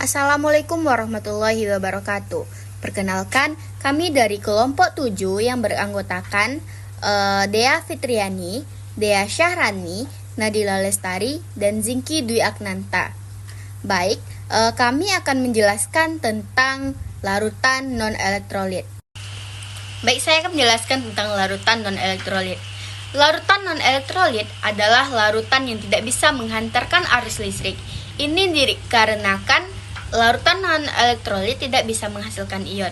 Assalamualaikum warahmatullahi wabarakatuh. Perkenalkan, kami dari kelompok 7 yang beranggotakan Dea Fitriani, Dea Syahrani, Nadila Lestari, dan Zinky Dwi Aknanta. Baik, kami akan menjelaskan tentang larutan non-elektrolit. Baik, saya akan menjelaskan tentang larutan non-elektrolit. Larutan non-elektrolit adalah larutan yang tidak bisa menghantarkan arus listrik. Ini dikarenakan larutan non-elektrolit tidak bisa menghasilkan ion.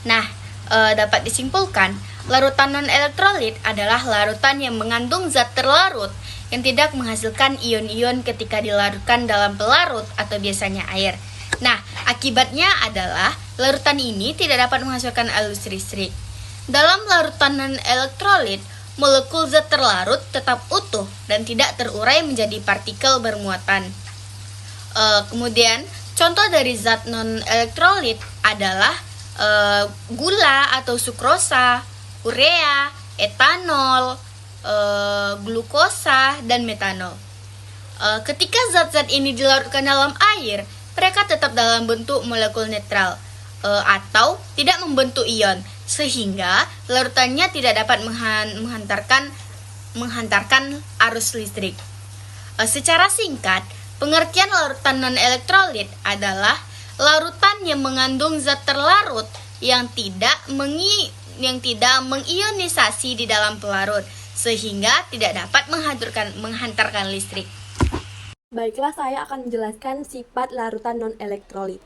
Nah, dapat disimpulkan, larutan non-elektrolit adalah larutan yang mengandung zat terlarut yang tidak menghasilkan ion-ion ketika dilarutkan dalam pelarut atau biasanya air. Nah, akibatnya adalah larutan ini tidak dapat menghasilkan arus listrik. Dalam larutan non-elektrolit, molekul zat terlarut tetap utuh dan tidak terurai menjadi partikel bermuatan. Kemudian, contoh dari zat non-elektrolit adalah gula atau sukrosa, urea, etanol, glukosa, dan metanol. Ketika zat-zat ini dilarutkan dalam air, mereka tetap dalam bentuk molekul netral atau tidak membentuk ion, sehingga larutannya tidak dapat menghantarkan arus listrik. Secara singkat, pengertian larutan non-elektrolit adalah larutan yang mengandung zat terlarut yang tidak mengionisasi di dalam pelarut, sehingga tidak dapat menghantarkan listrik. Baiklah, saya akan menjelaskan sifat larutan non-elektrolit.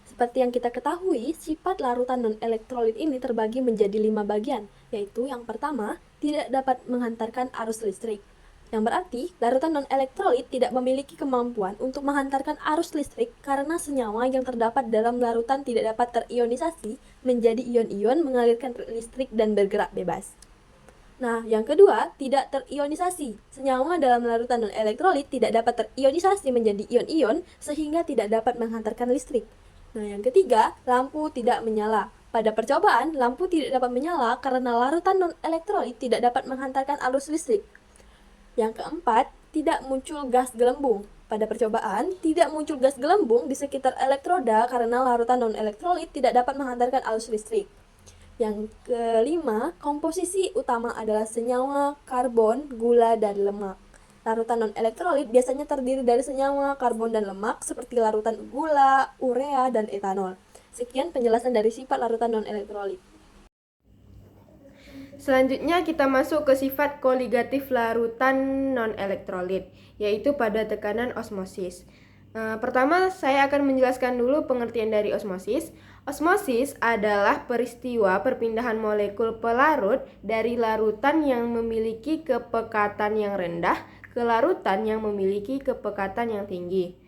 Seperti yang kita ketahui, sifat larutan non-elektrolit ini terbagi menjadi 5 bagian, yaitu yang pertama, tidak dapat menghantarkan arus listrik. Yang berarti, larutan non-elektrolit tidak memiliki kemampuan untuk menghantarkan arus listrik karena senyawa yang terdapat dalam larutan tidak dapat terionisasi menjadi ion-ion mengalirkan listrik dan bergerak bebas. Nah, yang kedua, tidak terionisasi. Senyawa dalam larutan non-elektrolit tidak dapat terionisasi menjadi ion-ion sehingga tidak dapat menghantarkan listrik. Nah, yang ketiga, lampu tidak menyala. Pada percobaan, lampu tidak dapat menyala karena larutan non-elektrolit tidak dapat menghantarkan arus listrik. Yang keempat, tidak muncul gas gelembung. Pada percobaan, tidak muncul gas gelembung di sekitar elektroda karena larutan non-elektrolit tidak dapat menghantarkan arus listrik. Yang kelima, komposisi utama adalah senyawa, karbon, gula, dan lemak. Larutan non-elektrolit biasanya terdiri dari senyawa, karbon, dan lemak seperti larutan gula, urea, dan etanol. Sekian penjelasan dari sifat larutan non-elektrolit. Selanjutnya kita masuk ke sifat koligatif larutan non-elektrolit, yaitu pada tekanan osmosis. Pertama, saya akan menjelaskan dulu pengertian dari osmosis. Osmosis adalah peristiwa perpindahan molekul pelarut dari larutan yang memiliki kepekatan yang rendah ke larutan yang memiliki kepekatan yang tinggi.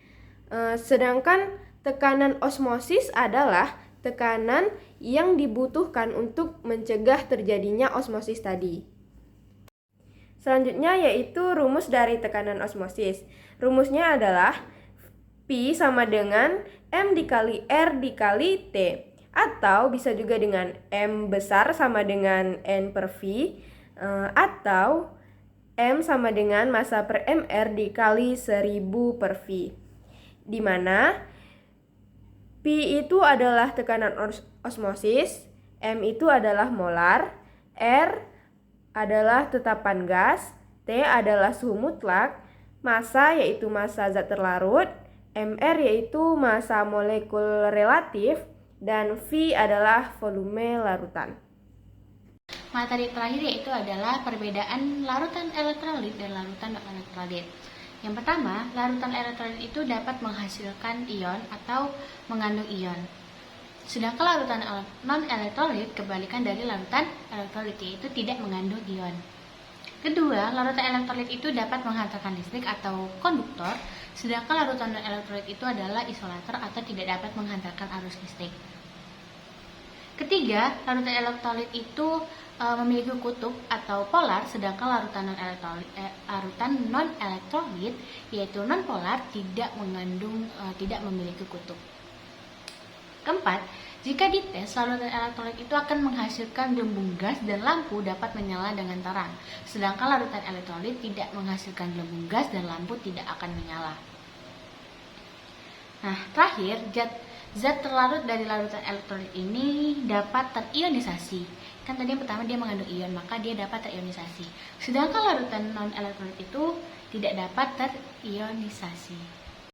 Sedangkan tekanan osmosis adalah tekanan yang dibutuhkan untuk mencegah terjadinya osmosis tadi. Selanjutnya yaitu rumus dari tekanan osmosis. Rumusnya adalah P sama dengan M dikali R dikali T, atau bisa juga dengan M besar sama dengan N per V, atau M sama dengan massa per MR dikali 1000 per V, di mana P itu adalah tekanan osmosis, M itu adalah molar, R adalah tetapan gas, T adalah suhu mutlak, massa yaitu massa zat terlarut, MR yaitu massa molekul relatif, dan V adalah volume larutan. Materi terakhir yaitu adalah perbedaan larutan elektrolit dan larutan non-elektrolit. Yang pertama, larutan elektrolit itu dapat menghasilkan ion atau mengandung ion. Sedangkan larutan non-elektrolit kebalikan dari larutan elektrolit, yaitu tidak mengandung ion. Kedua, larutan elektrolit itu dapat menghantarkan listrik atau konduktor, sedangkan larutan non-elektrolit itu adalah isolator atau tidak dapat menghantarkan arus listrik. Ketiga, larutan elektrolit itu memiliki kutub atau polar, sedangkan larutan non-elektrolit yaitu non-polar tidak memiliki kutub. Keempat, jika dites, larutan elektrolit itu akan menghasilkan gelembung gas dan lampu dapat menyala dengan terang, sedangkan larutan elektrolit tidak menghasilkan gelembung gas dan lampu tidak akan menyala. Nah, terakhir, zat terlarut dari larutan elektrolit ini dapat terionisasi. Kan tadi yang pertama dia mengandung ion, maka dia dapat terionisasi. Sedangkan larutan non-elektrolit itu tidak dapat terionisasi.